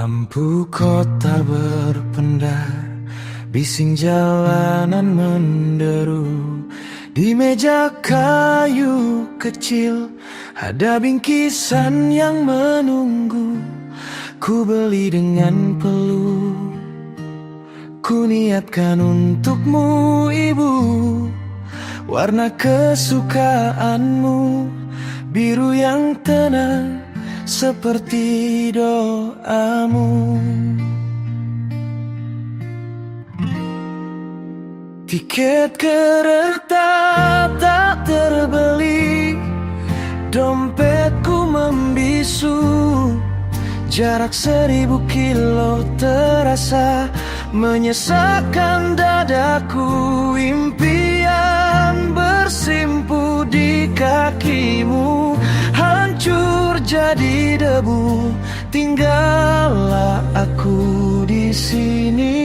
Lampu kota berpendar, bising jalanan menderu. Di meja kayu kecil ada bingkisan yang menunggu. Ku beli dengan peluh, ku niatkan untukmu ibu. Warna kesukaanmu, biru yang tenang seperti doamu. Tiket kereta tak terbeli, dompetku membisu. Jarak 1000 kilo terasa menyesakkan dadaku. Impian bersimpu di kakimu, hancur jadi debu. Tinggallah aku di sini,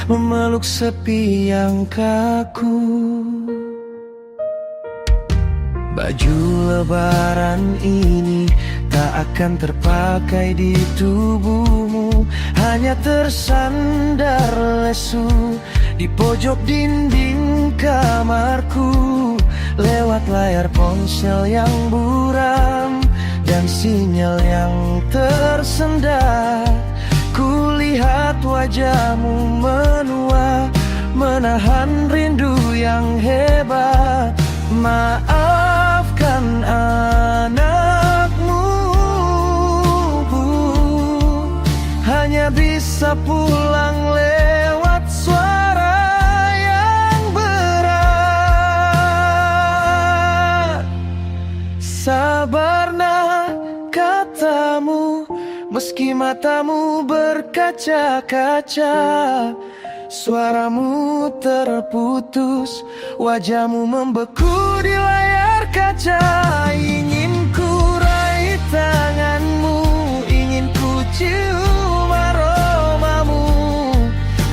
memeluk sepi yang kaku. Baju lebaran ini tak akan terpakai di tubuhmu, hanya tersandar lesu di pojok dinding kamarku. Lewat layar ponsel yang buram dan sinyal yang tersendat, kulihat wajahmu menua, menahan rindu yang hebat. Maafkan anakmu, hanya bisa pulang lewat suara yang berat. Sabar nak katamu, meski matamu berkaca-kaca. Suaramu terputus, wajahmu membeku di layar kaca. Ingin ku raih tanganmu, ingin ku cium aromamu.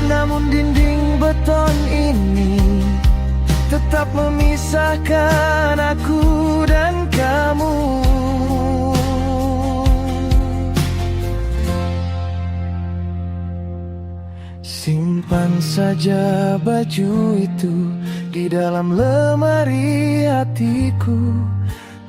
Namun dinding beton ini tetap memisahkan aku dan kamu. Simpan saja baju itu di dalam lemari hatiku.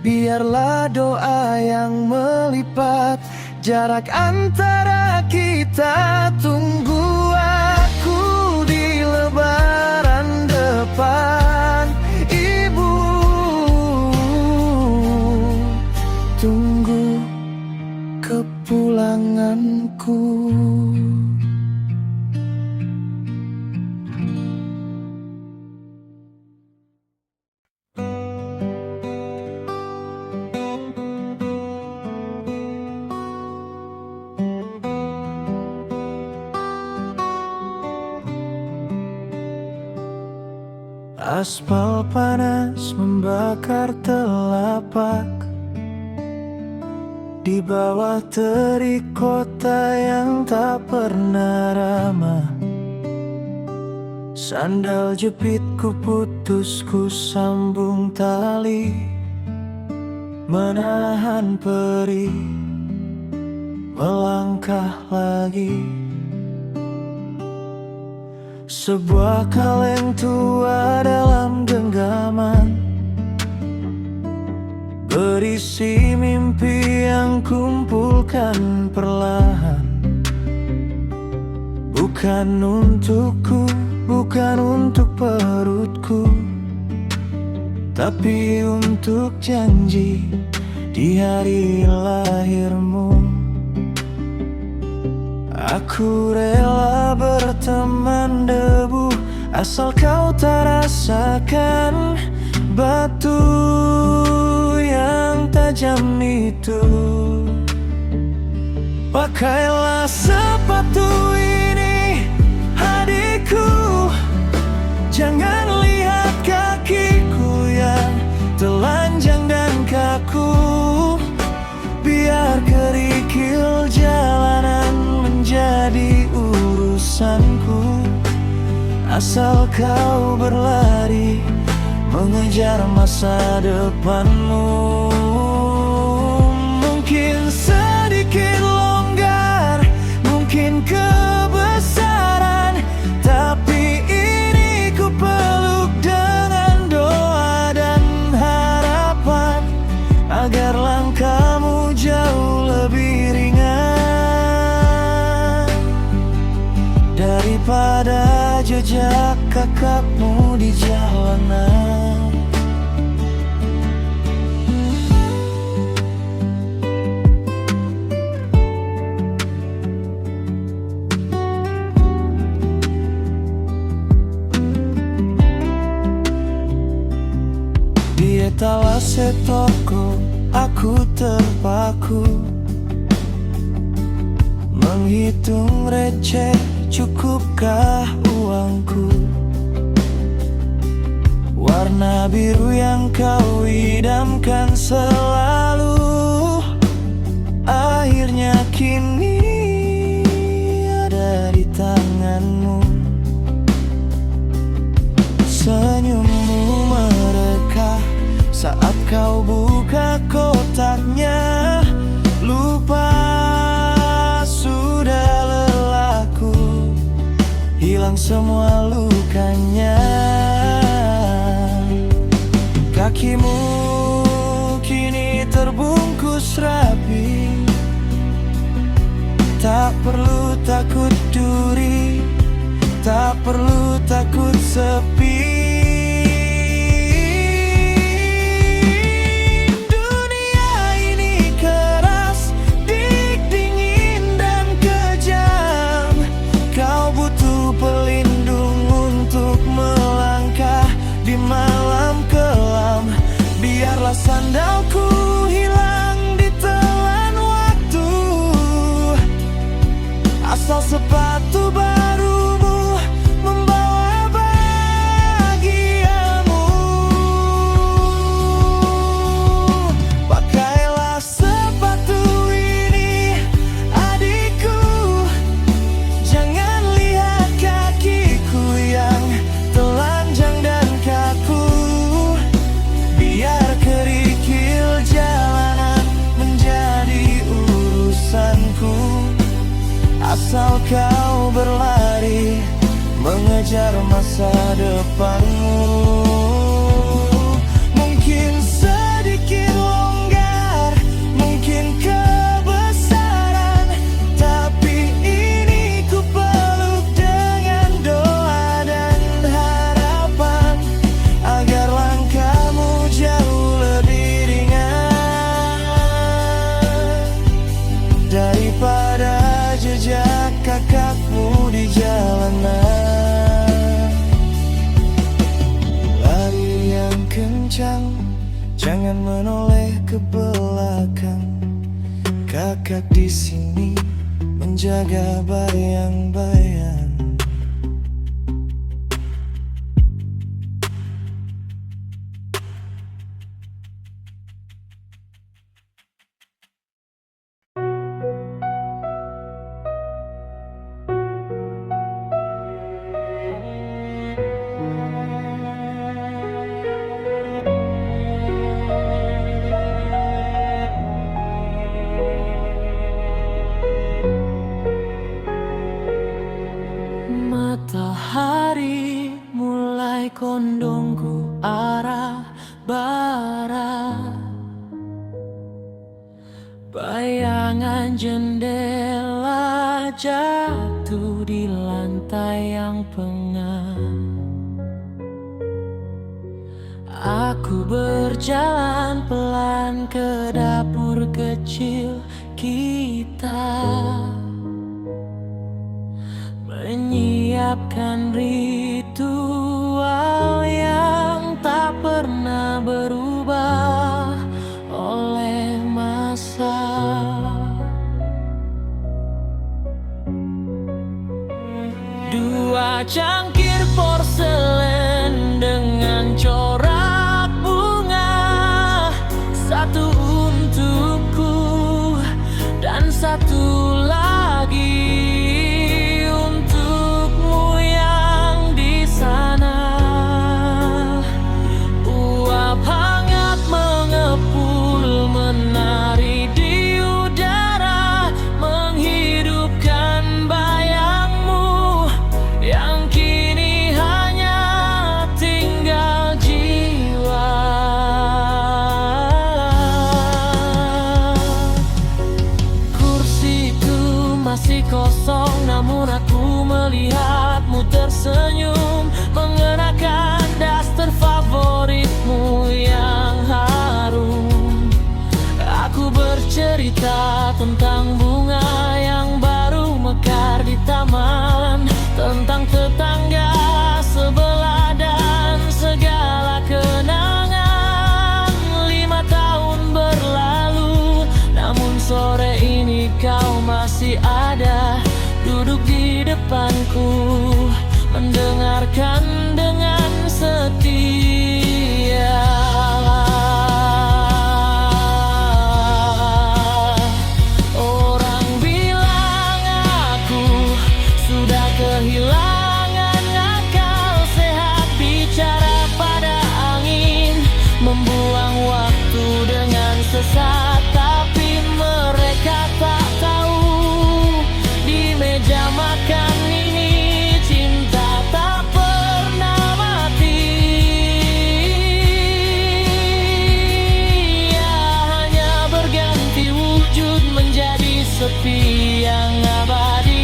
Biarlah doa yang melipat jarak antara kita. Tunggu aku di lebaran depan, ibu. Tunggu kepulanganku. Aspal panas membakar telapak, di bawah terik kota yang tak pernah ramah. Sandal jepitku putus, ku sambung tali, menahan perih, melangkah lagi. Sebuah kaleng tua dalam genggaman, berisi mimpi yang kumpulkan perlahan. Bukan untukku, bukan untuk perutku, tapi untuk janji di hari lahirmu. Aku rela berteman debu, asal kau tak rasakan batu yang tajam itu. Pakailah sepatu ini, adikku. Jangan lihat kakiku yang telanjang dan kaku. Biar kerikil jalanan menjadi urusanku, asal kau berlari mengejar masa depanmu. Mungkin sedikit longgar agar langkahmu jauh lebih ringan daripada jejak kakakmu di jalanan. Di etalase toko aku terpaku menghitung receh, cukupkah uangku? Warna biru yang kau idamkan selalu akhirnya kini ada di tanganmu. Senyummu merekah saat kau buka kotaknya. Lupa sudah lelahku, hilang semua lukanya. Kakimu kini terbungkus rapi, tak perlu takut duri, tak perlu takut sepi. Pelindung untuk melangkah di malam kelam. Biarlah sandalku hilang ditelan waktu, asal sepatu barumu membawa bahagiamu. Pakailah sepatu ini adikku, jangan yang telanjang dan kaku. Biar kerikil jalanan menjadi urusanku, asal kau berlari mengejar masa depanmu. Mungkin sedikit longgar, mungkin kebesaran, tapi ini ku peluk dengan doa dan harapan agar langkahmu jauh lebih ringan daripada jejak kakakmu di jalanan. Lari yang kencang, jangan menoleh ke belakang. Kakak di sini menjaga bayang-bayang. Matahari mulai condong ke arah barat. Bayangan jendela jatuh di lantai yang pengap. Aku berjalan pelan ke dapur kecil kita, menyiapkan ritual yang tak pernah berubah oleh masa. Dua cangkir porselen dengan corak bunga, satu untukku dan satu lagi untukmu yang di sana. Uap hangat mengepul menari di udara, menghidupkan bayangmu yang kini kosong, namun aku melihatmu tersenyum, mengenakan daster favoritmu yang harum. Aku bercerita tentang bunga yang baru mekar di taman, tentang tetangga sebelah dan segala kenangan. 5 tahun berlalu, namun sore ini kau masih ada, duduk di depanku, mendengarkan dengan setia. Orang bilang aku sudah kehilangan akal sehat, bicara pada angin, membuang waktu dengan sesat. Tapi mereka tak tahu, di meja makan ini cinta tak pernah mati. Ya, hanya berganti wujud menjadi sepi yang abadi.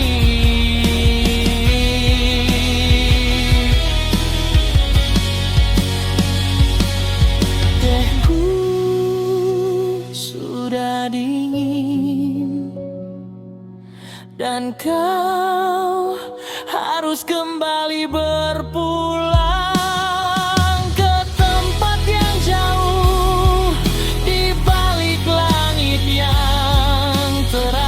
Tehku sudah dingin dan kau harus kembali berpulang ke tempat yang jauh, di balik langit yang terang.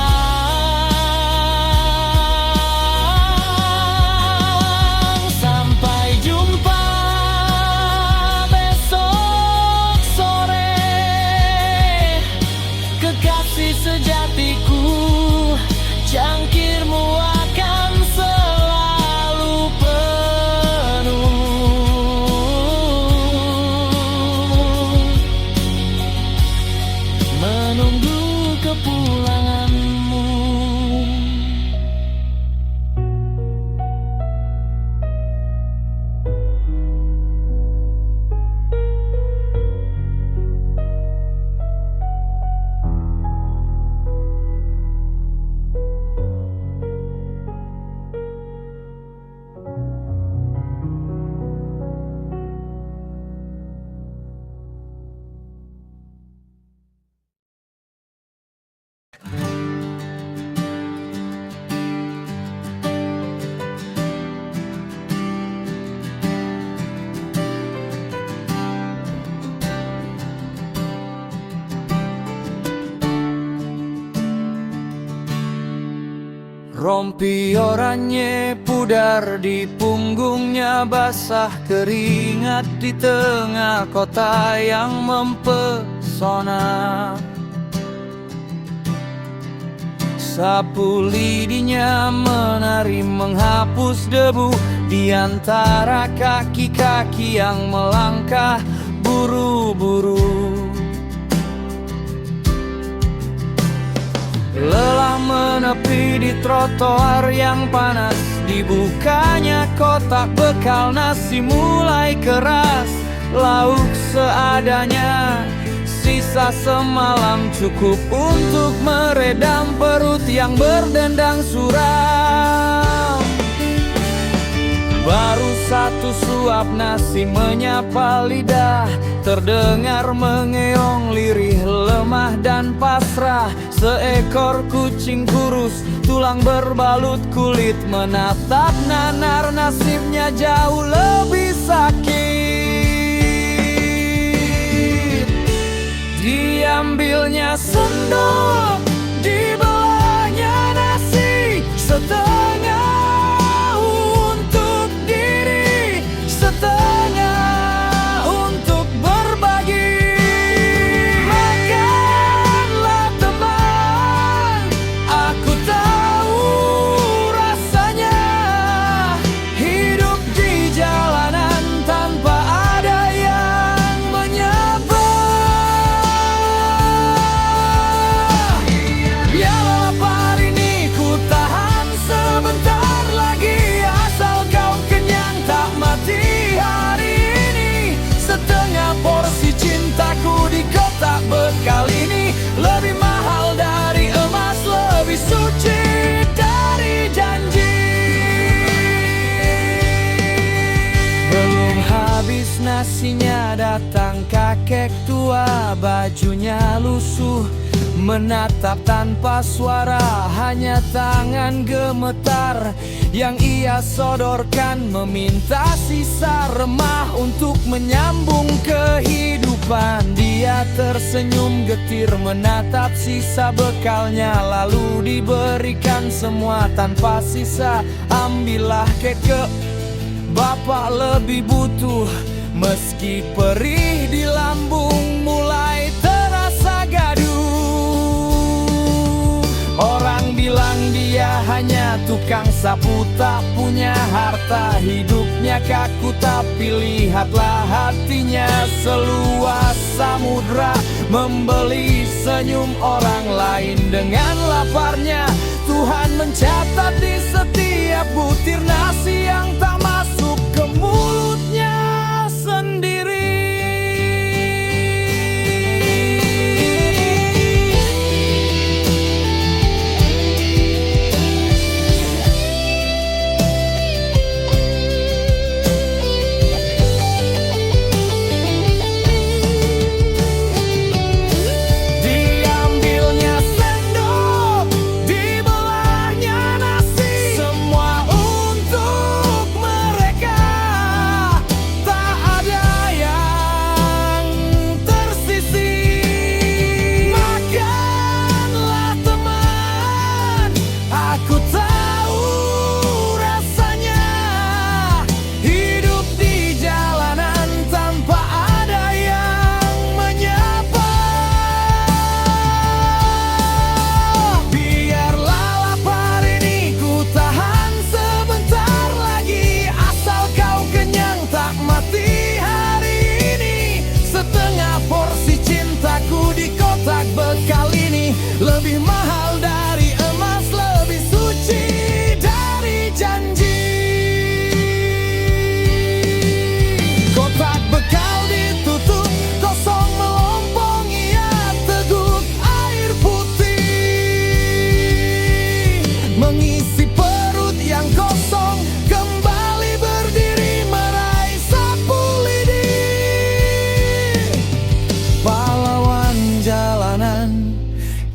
Sampai jumpa besok sore, kekasih sejatiku, jangkirmu akan selalu penuh, menunggu kepulanganmu. Rompi oranye pudar di punggungnya, basah keringat di tengah kota yang mempesona. Sapu lidinya menari menghapus debu di antara kaki-kaki yang melangkah buru-buru. Lelah menepi di trotoar yang panas, dibukanya kotak bekal nasi mulai keras. Lauk seadanya, sisa semalam cukup untuk meredam perut yang berdendang suram. Baru satu suap nasi menyapa lidah, terdengar mengeong lirih lemah dan pasrah. Seekor kucing kurus, tulang berbalut kulit, menatap nanar nasibnya jauh lebih sakit. Diambilnya sendok, dibelahnya nasi setengah untuk diri, setengah untuk berbagi. Makanlah teman, aku tahu rasanya hidup di jalanan tanpa ada yang menyapa. Paginya datang kakek tua, bajunya lusuh, menatap tanpa suara. Hanya tangan gemetar yang ia sodorkan, meminta sisa remah untuk menyambung kehidupan. Dia tersenyum getir menatap sisa bekalnya, lalu diberikan semua tanpa sisa. Ambillah keke, Bapak lebih butuh. Meski perih di lambung mulai terasa gaduh. Orang bilang dia hanya tukang sapu, tak punya harta. Hidupnya kaku tapi lihatlah hatinya seluas samudra, membeli senyum orang lain dengan laparnya. Tuhan mencatat di setiap butir nasi yang tak masuk ke mulutnya sendiri. Diambilnya sendok, dibelahnya nasi, semua untuk mereka. Tak ada yang tersisi. Makanlah teman, aku tahu rasanya hidup di jalanan tanpa ada yang menyapa. Biarlah lapar ini ku tahan sebentar lagi, asal kau kenyang tak mati hari ini. Setengah porsi cintaku di kotak bekal ini, lebih mahal dari emas, lebih suci dari janji. Kotak bekal ditutup, kosong melompong, ia teguk air putih. Mengisi perut yang kosong, kembali berdiri meraih sapu lidi. Pahlawan jalanan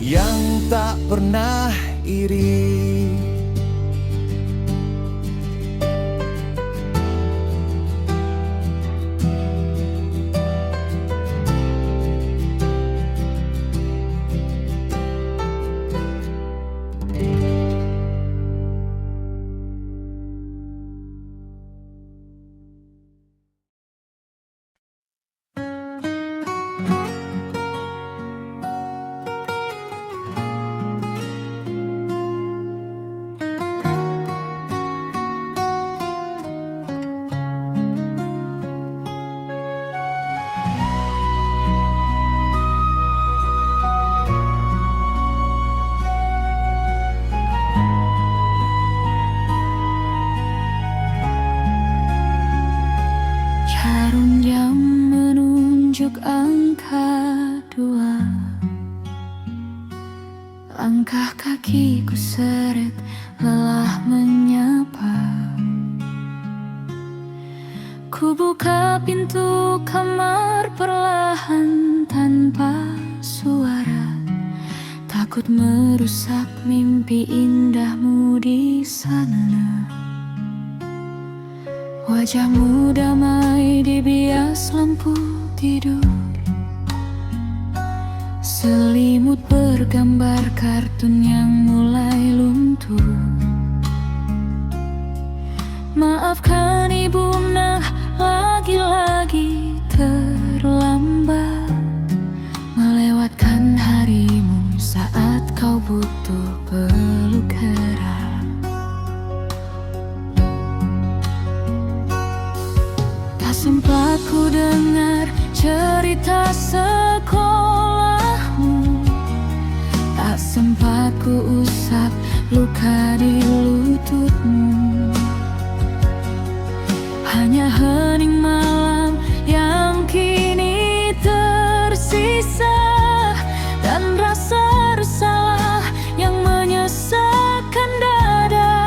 yang tak pernah iri. Jarum jam menunjuk angka 2. Langkah kakiku seret lelah menyapa. Ku buka pintu kamar perlahan tanpa suara, takut merusak mimpi indahmu di sana. Wajahmu damai di bias lampu tidur, selimut bergambar kartun yang mulai luntur. Maafkan ibu nah, lagi-lagi terlambat melewatkan harimu saat kau butuh peluk erat. Sempat ku dengar cerita sekolahmu, tak sempat ku usap luka di lututmu. Hanya hening malam yang kini tersisa, dan rasa bersalah yang menyesakkan dada.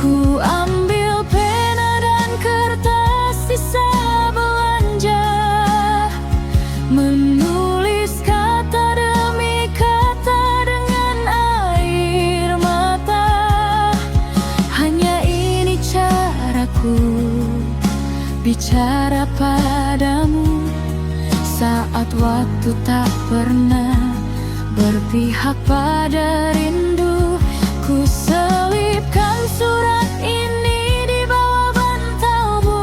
Ku ambil saat waktu tak pernah berpihak pada rindu. Ku selipkan surat ini di bawah bantalmu,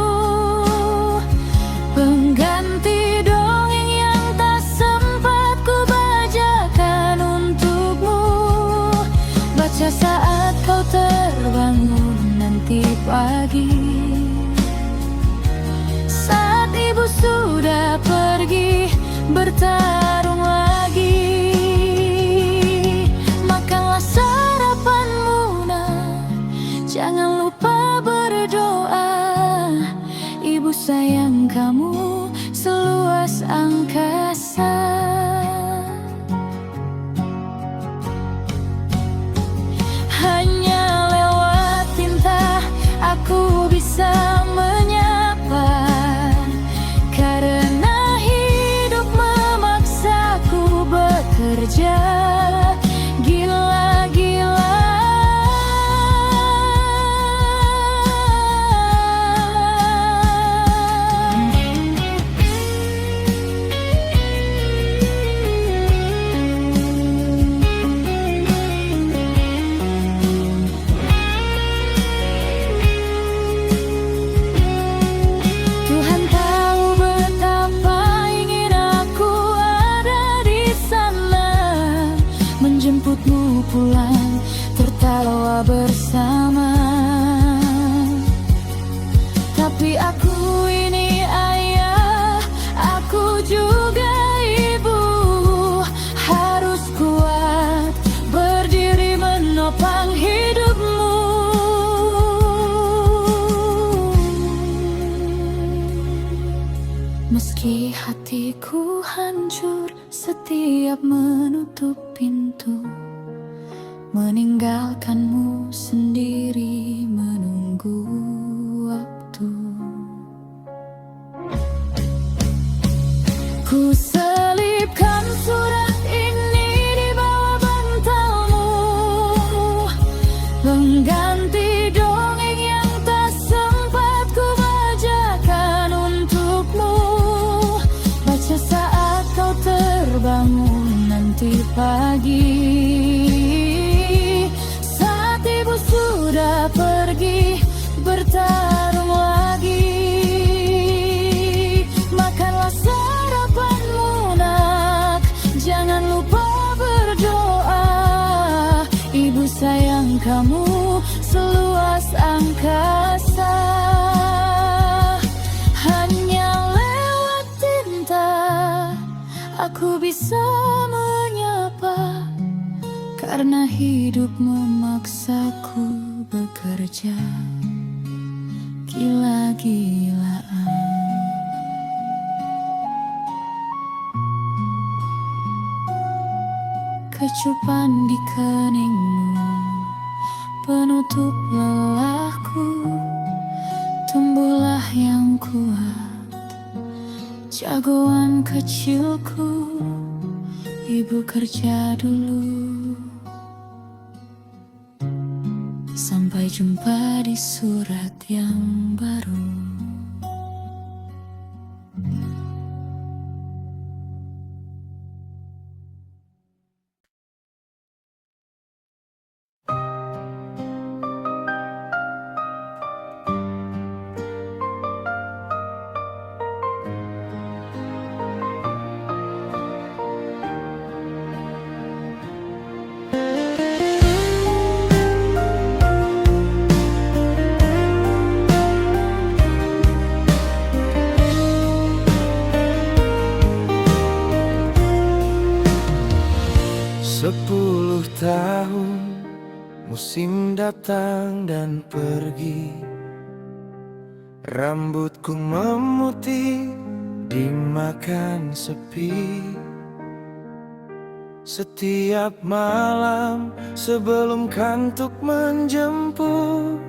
pengganti dongeng yang tak sempat ku bacakan untukmu. Baca saat kau terbangun nanti pagi, saat ibu sudah pergi bertarung lagi. Makanlah sarapanmu nak, jangan lupa berdoa. Ibu sayang kamu seluas angkasa. Hanya lewat tinta aku bisa menyapa, karena hidup memaksaku bekerja gila-gilaan. Tuhan tahu betapa ingin aku ada di sana, menjemputmu pulang, tertawa bersama. Tapi aku ini ayah, aku juga ibu, harus kuat berdiri menopang hidupmu. Meski hatiku hancur setiap menutup pintu, meninggalkanmu sendiri menunggu waktu. Ku selipkan surat ini di bawah bantalmu, pengganti dongeng yang tak sempat ku bacakan untukmu. Baca saat kau terbangun nanti pagi, saat ibu sudah pergi bertarung lagi. Makanlah sarapanmu nak, jangan lupa berdoa. Ibu sayang kamu seluas angkasa. Hanya lewat tinta aku bisa menyapa, karena hidup memaksaku bekerja gila-gilaan. Kecupan di keningmu penutup lelahku, tumbuhlah yang kuat, jagoan kecilku. Ibu kerja dulu, sampai jumpa di surat yang baru. Tahun musim datang dan pergi, rambutku memutih dimakan sepi. Setiap malam sebelum kantuk menjemput,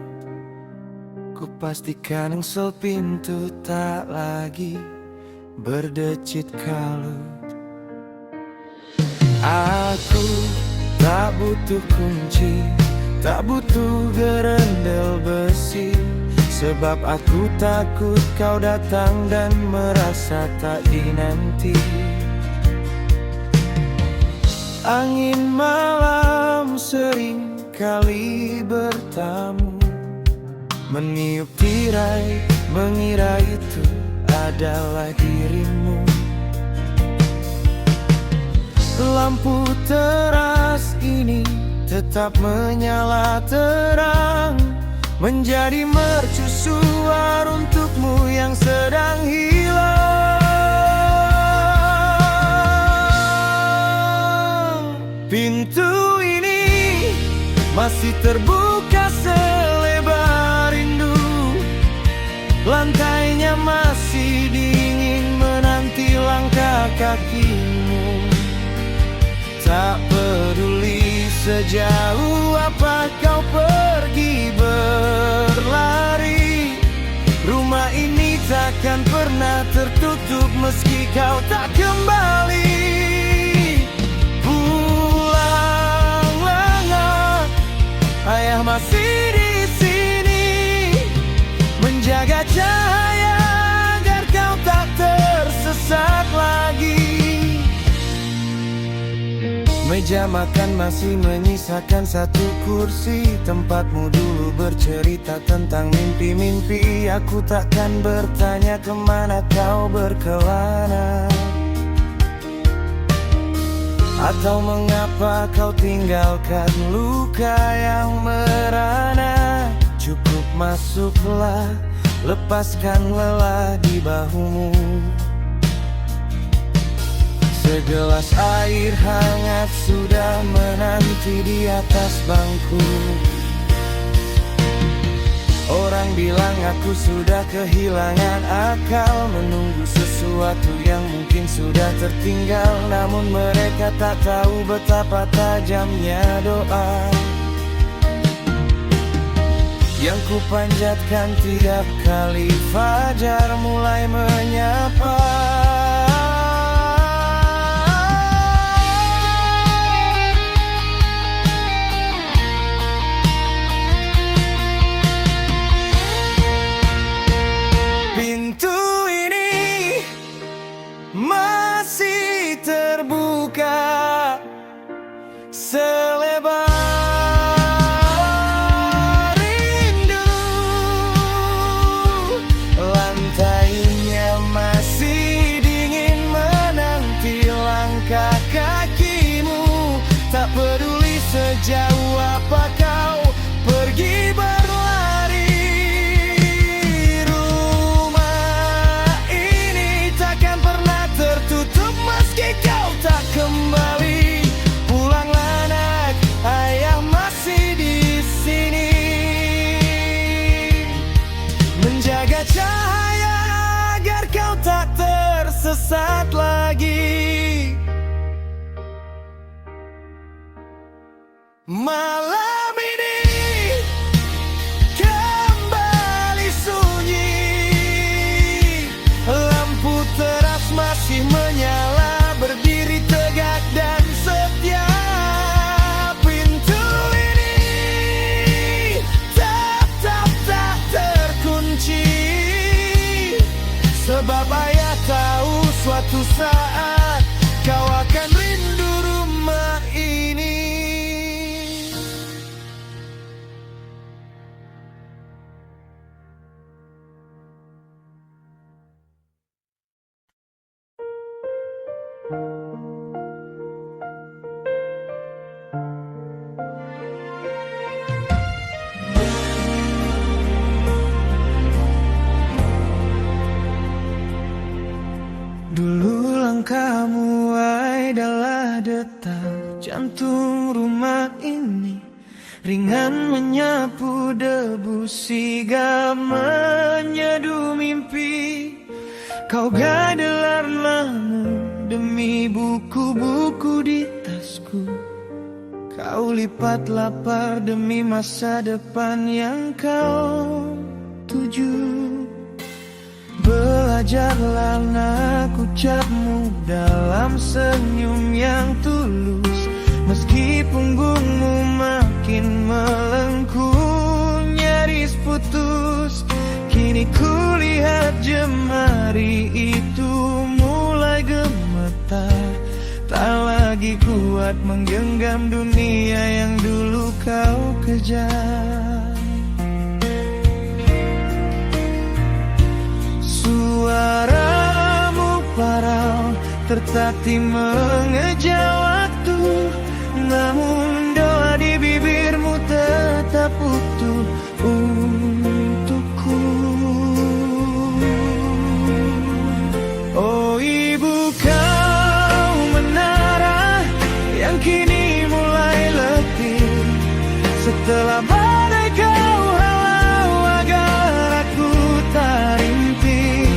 ku pastikan engsel pintu tak lagi berdecit kalut. Aku tak butuh kunci, tak butuh gerendel besi. Sebab aku takut kau datang dan merasa tak dinanti. Angin malam sering kali bertamu, meniup tirai, mengira itu adalah dirimu. Lampu teras ini tetap menyala terang, menjadi mercusuar untukmu yang sedang hilang. Pintu ini masih terbuka selebar rindu, lantainya masih dingin menanti langkah kakimu. Tak peduli sejauh apa kau pergi berlari, rumah ini takkan pernah tertutup meski kau tak kembali. Pulanglah, ayah masih di sini, menjaga cahaya agar kau tak tersesat lagi. Meja makan masih menyisakan satu kursi, tempatmu dulu bercerita tentang mimpi-mimpi. Aku takkan bertanya kemana kau berkelana, atau mengapa kau tinggalkan luka yang merana. Cukup masuklah, lepaskan lelah di bahumu. Segelas air hangat sudah menanti di atas bangku. Orang bilang aku sudah kehilangan akal, menunggu sesuatu yang mungkin sudah tertinggal. Namun mereka tak tahu betapa tajamnya doa yang kupanjatkan tiap kali fajar mulai menyapa. Masih terbuka selebar rindu, lantainya masih dingin menanti langkah kakimu. Tak peduli sejauh apa kau pergi berlari, rumah ini takkan pernah tertutup meski kau tak kembali. Pulanglah nak, ayah masih di sini, menjaga cahaya agar kau tak tersesat lagi. Malam ini kembali sunyi, lampu teras masih menyala, berdiri tegak dan setia. Pintu ini tetap tak terkunci, sebab ayah tahu suatu saat kau akan rindu rumah ini. Dulu langkahmu adalah detak jantung rumah ini, ringan menyapu debu sigap menyeduh mimpi. Kau gadelar nama demi buku-buku di tasku, kau lipat lapar demi masa depan yang kau tuju. Belajarlah nak, ucapmu dalam senyum yang tulus, meski punggungmu makin melengkung nyaris putus. Kini kulihat jemari itu mulai gemetar, tak lagi kuat menggenggam dunia yang dulu kau kejar. Suaramu parau tertatih mengejar waktu, namun doa di bibirmu tetap utuh untukku. Oh ibu, kau menara yang kini mulai letih, setelah badai kau halau agar aku tak rintik.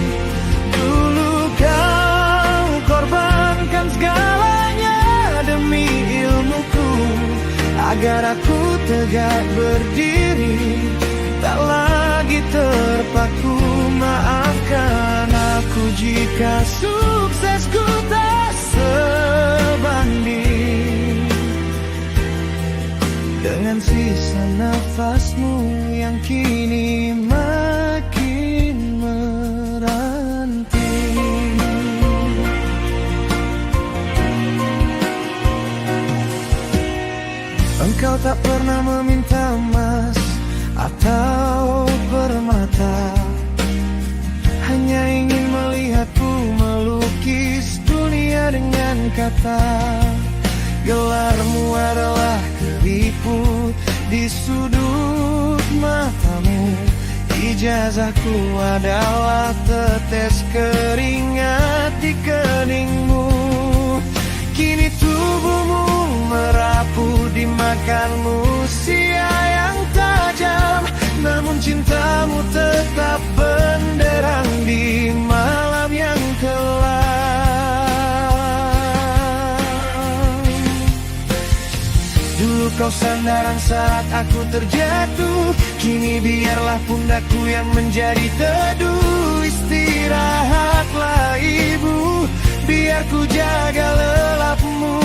Dulu kau korbankan segalanya demi ilmuku, agar aku tegak berdiri, tak lagi terpaku. Maafkan aku jika suksesku tak sebanding dengan sisa nafasmu yang kini makin meranting. Engkau tak pernah meminta emas atau permata, hanya ingin melihatku melukis dunia dengan kata. Gelarmu adalah keriput di sudut matamu, ijazahku adalah tetes keringat di keningmu. Kini tubuhmu merapuh dimakan usia yang tajam, namun cintamu tetap benderang di malam yang kelam. Dulu kau sandaran saat aku terjatuh, kini biarlah pundakku yang menjadi teduh. Istirahatlah ibu, biar ku jaga lelapmu,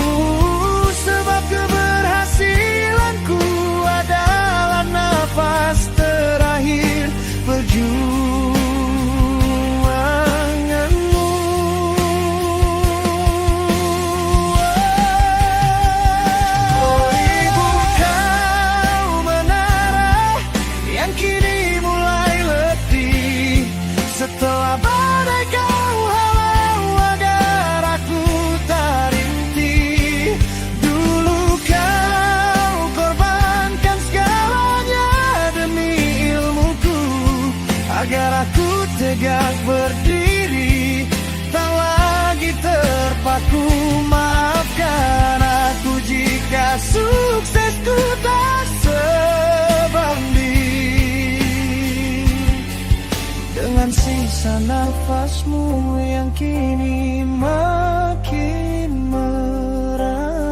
sebab keberhasilanku adalah nafas terakhir perjuanganmu. Oh ibu, kau menara yang kini mulai letih, setelah badai kau halau agar aku tak rintih. Dulu kau korbankan segalanya demi ilmuku, agar aku tegak berdiri, tak lagi terpaku. Maafkan aku jika suksesku tak sebanding dengan sisa nafasmu yang kini makin meranting.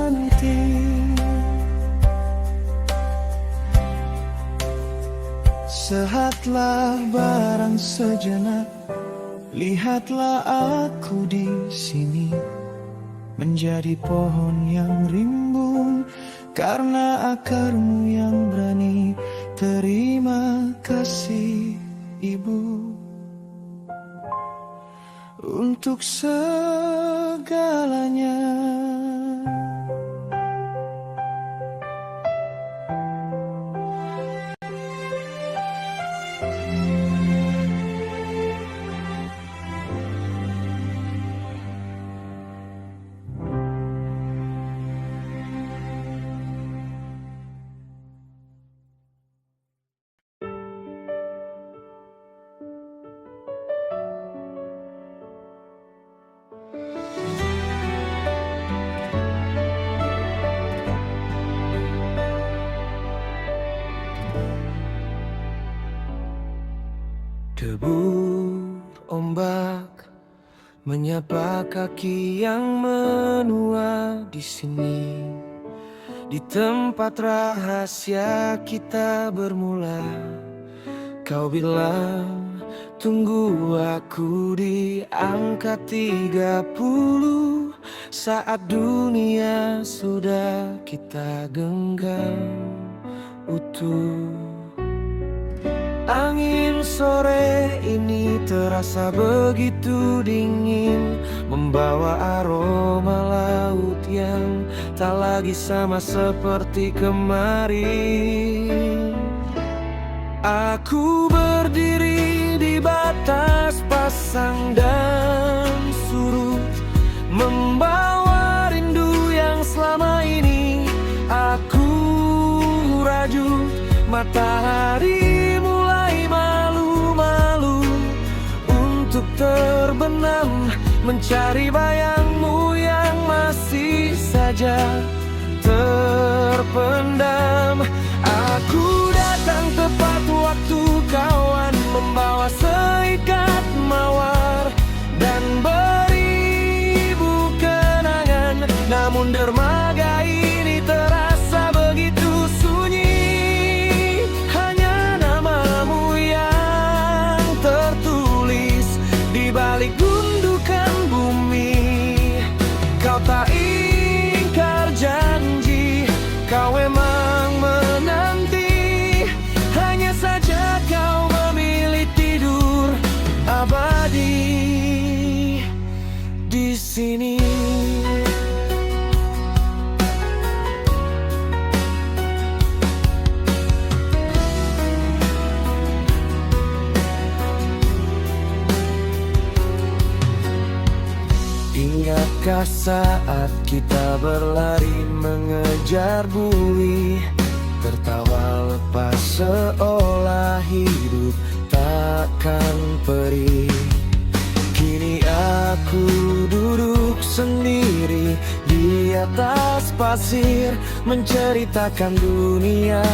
Sehatlah barang sejenak, lihatlah aku di sini, menjadi pohon yang rimbun karena akarmu yang berani. Terima kasih ibu untuk segalanya. Debur ombak menyapa kaki yang menua di sini, di tempat rahasia kita bermula. Kau bilang tunggu aku di angka 30, saat dunia sudah kita genggam utuh. Angin sore ini terasa begitu dingin, membawa aroma laut yang tak lagi sama seperti kemarin. Aku berdiri di batas pasang dan surut, membawa rindu yang selama ini aku rajut. Matahari mulai malu-malu untuk terbenam, mencari bayangmu yang masih saja terpendam. Aku datang tepat waktu, kawan, membawa seikat mawar dan beribu kenangan. Namun dermaga ini terasa begitu sunyi, hanya namamu yang tertulis di balik gundukan bumi. Kau tak ingkar janji, kau memang menanti, hanya saja kau memilih tidur abadi di sini. Ingatkah saat kita berlari mengejar bui, tertawa lepas seolah hidup takkan perih. Kini aku duduk sendiri di atas pasir, menceritakan dunia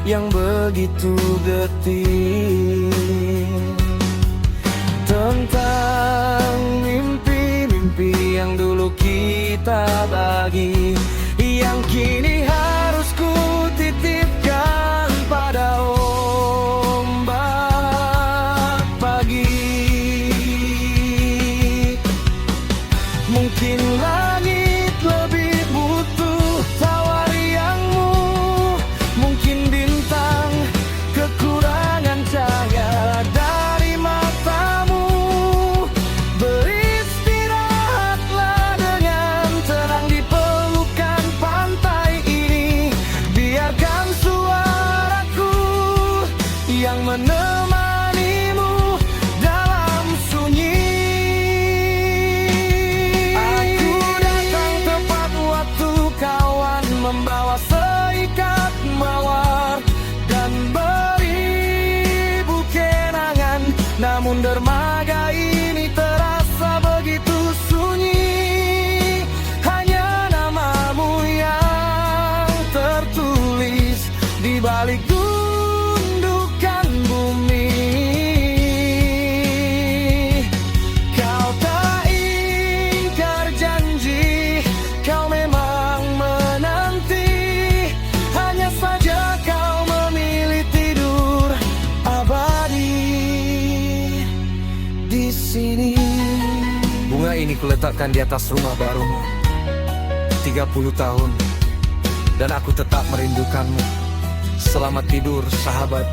yang begitu getir, tentang mimpi yang dulu kita bagi, yang kini harus ku titipkan pada ombak pagi. Mungkin langit lebih butuh tawa riangmu, mungkin bintang kekurangan cahaya dari matamu. Beristirahatlah dengan tenang di pelukan pantai ini, biarkan suaraku yang menemanimu dalam sunyi. Aku datang tepat waktu, kawan, membawa seikat mawar dan beribu kenangan. Namun dermaga ini terasa begitu sunyi, hanya namamu yang tertulis di balik gundukan bumi. Kau tak ingkar janji, kau memang menanti, hanya saja kau memilih tidur abadi di sini. Bunga ini kuletakkan di atas rumah barumu, 30 tahun, dan aku tetap merindukanmu. Selamat tidur, sahabat,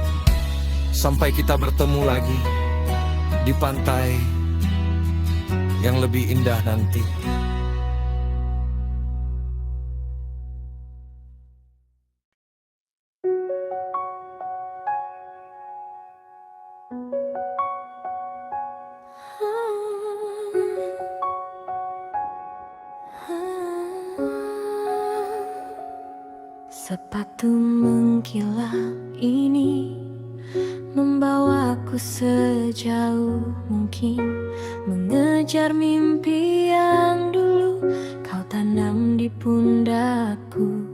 sampai kita bertemu lagi di pantai yang lebih indah nanti. Sepatu mengkilap ini membawaku sejauh mungkin, mengejar mimpi yang dulu kau tanam di pundakku.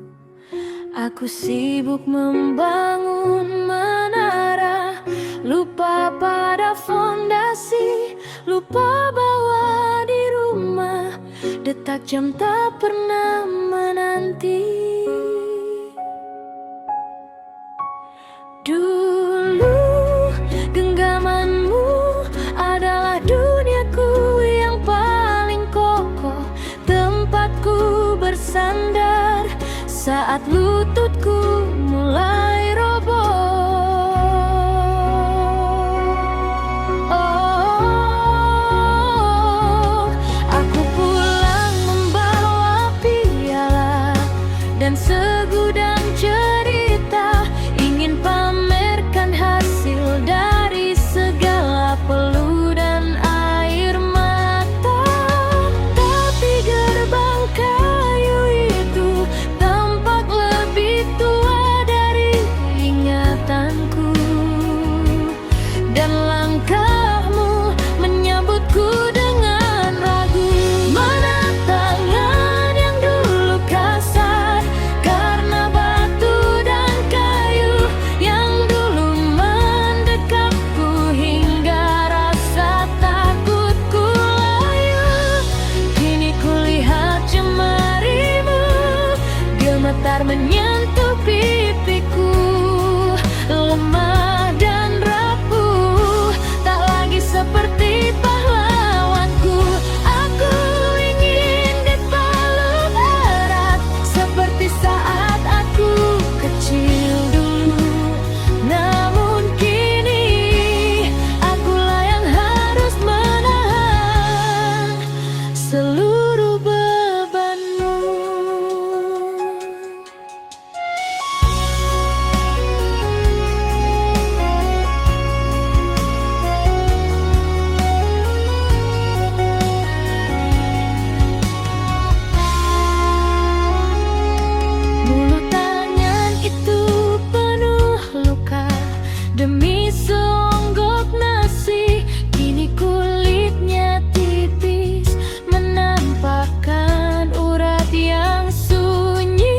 Aku sibuk membangun menara, lupa pada fondasi, lupa bawa di rumah, detak jam tak pernah menanti. Dulu genggamanmu adalah duniaku yang paling kokoh, tempatku bersandar saat lututku mulai roboh. dengan segudang cerita, ingin pamerkan hasil dari segala peluh dan air mata. Tapi gerbang kayu itu tampak lebih tua dari ingatanku, dan langkahmu menyambutku dengan ragu. Mana tangan yang dulu kasar karena batu dan kayu, yang dulu mendekapku hingga rasa takutku layu. Kini kulihat jemarimu gemetar menyentuh pipiku, lemah dan rapuh, tak lagi seperti pahlawanku. Aku ingin dipeluk erat seperti saat aku kecil dulu. Namun kini akulah yang harus menahan seluruh bebanmu. Mulut tangan itu penuh luka demi seonggok nasi. Kini kulitnya tipis menampakkan urat yang sunyi.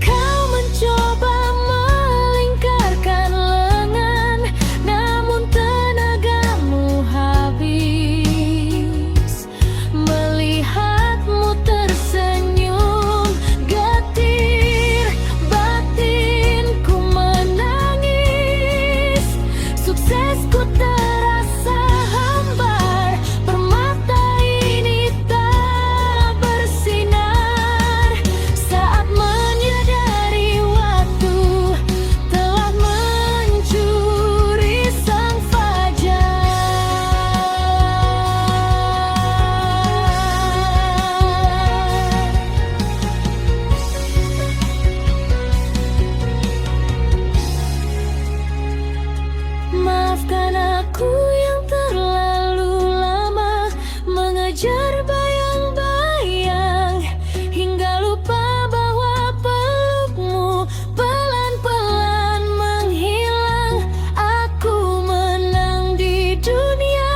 Kau mencoba melingkarkan lengan, namun tenagamu habis. Melihatmu tersenyum, getir batinku menangis. Suksesku terasa hambar, permata ini tak bersinar. Saat menyadari waktu telah mencuri sang fajar. Maafkan aku yang terlalu lama mengejar bayang-bayang, hingga lupa bahwa pelukmu pelan-pelan menghilang. Aku menang di dunia,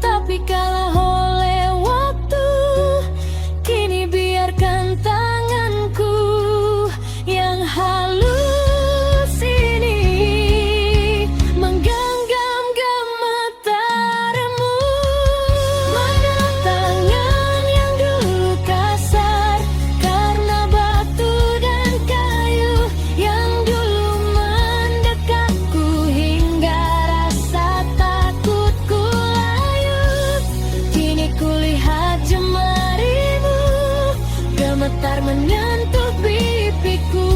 tapi kalah oleh waktu. Kini biarkan tanganku yang halus ini menggenggam gemetarmu. Mana tangan yang dulu kasar karena batu dan kayu, yang dulu mendekapku hingga rasa takutku layu. Kini kulihat jemarimu gemetar menyentuh pipiku,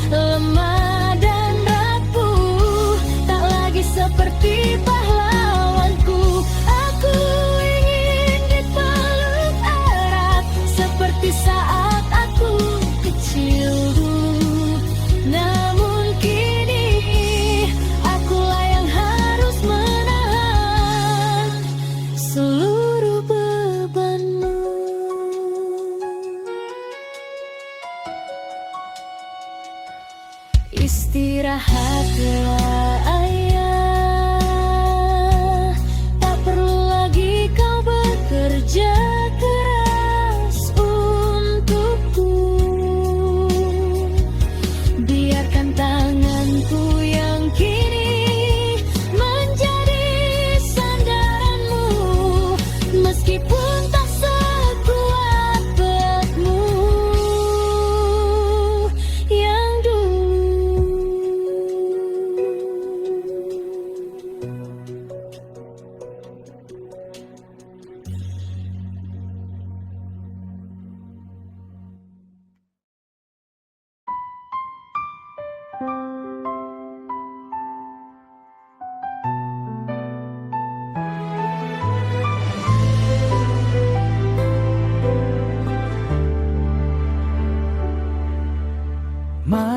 lemah dan rapuh, tak lagi seperti pahlawanku. Aku ingin dipeluk erat seperti saat aku kecil dulu. Namun kini akulah yang harus menahan seluruh bebanmu. Istirahatlah ayah, tak perlu lagi kau bekerja keras untukku. Biarkan tanganku yang kini menjadi sandaranmu, meskipun tak sekuat pelukmu yang dulu.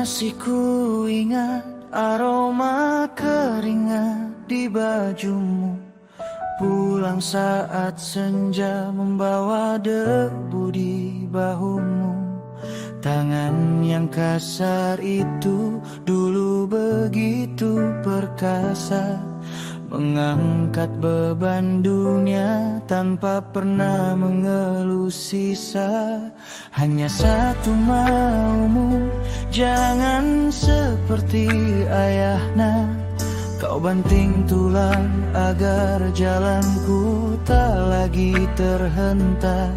Masih ku ingat aroma keringat di bajumu, pulang saat senja membawa debu di bahumu. Tangan yang kasar itu dulu begitu perkasa, mengangkat beban dunia tanpa pernah mengeluh sisa. Hanya satu maumu, jangan seperti ayahna, kau banting tulang agar jalanku tak lagi terhentak.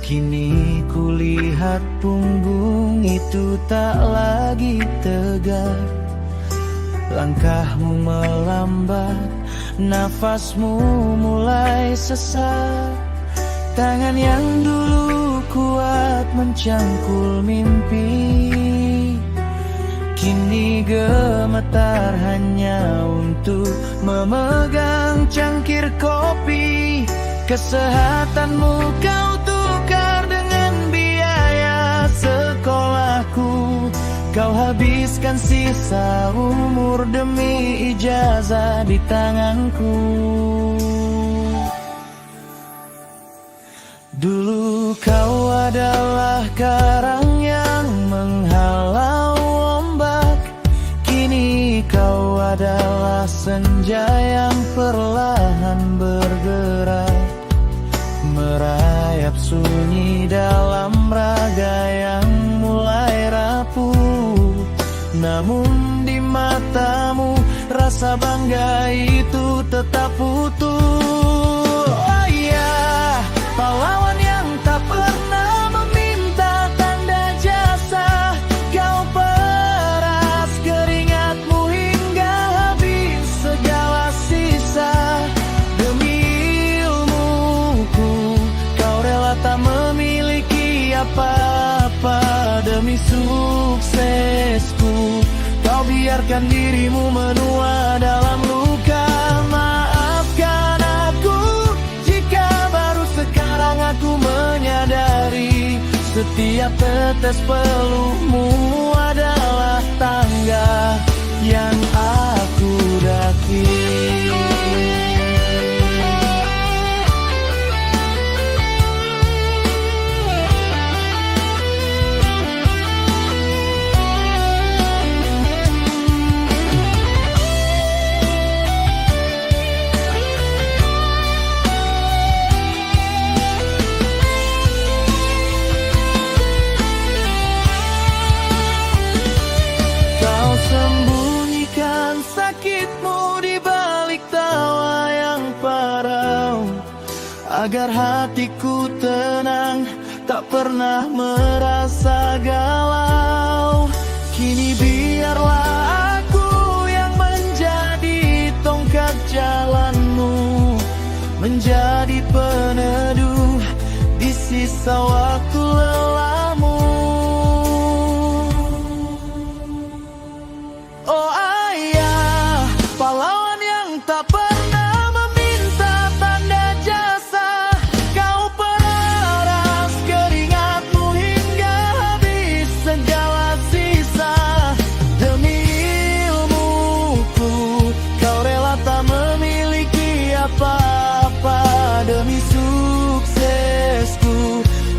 Kini kulihat punggung itu tak lagi tegak, langkahmu melambat, nafasmu mulai sesak. Tangan yang dulu kuat mencangkul mimpi, kini gemetar hanya untuk memegang cangkir kopi. Kesehatanmu kau tukar dengan biaya sekolahku, kau habiskan sisa umur demi ijazah di tanganku. Dulu kau adalah karang yang menghalau ombak, kini kau adalah senja yang perlahan bergerak, merayap sunyi dalam raga yang mulai rapuh. Namun di matamu rasa bangga itu tetap utuh. Oh iya, pahlawan yang tak pernah meminta tanda jasa, kau peras keringatmu hingga habis segala sisa. Demi ilmuku kau rela tak memiliki apa-apa, demi suksesku kau biarkan dirimu menua dalam luka. Maafkan aku jika baru sekarang aku menyadari, setiap tetes peluhmu adalah tangga yang aku daki. Agar hatiku tenang, tak pernah merasa galau. Kini biarlah aku yang menjadi tongkat jalanmu, menjadi peneduh di sisa waktu lelahmu. Oh ayah, pahlawan yang tak pernah demi suksesku,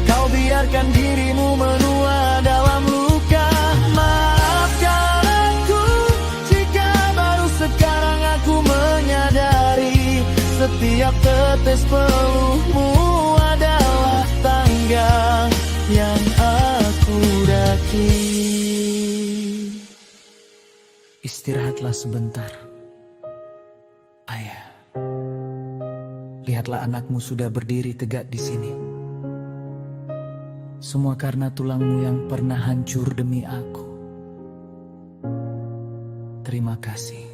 kau biarkan dirimu menua dalam luka. Maafkan aku jika baru sekarang aku menyadari, setiap tetes peluhmu adalah tangga yang aku daki. Istirahatlah sebentar, ayah. Lihatlah anakmu sudah berdiri tegak di sini. Semua karena tulangmu yang pernah hancur demi aku. Terima kasih.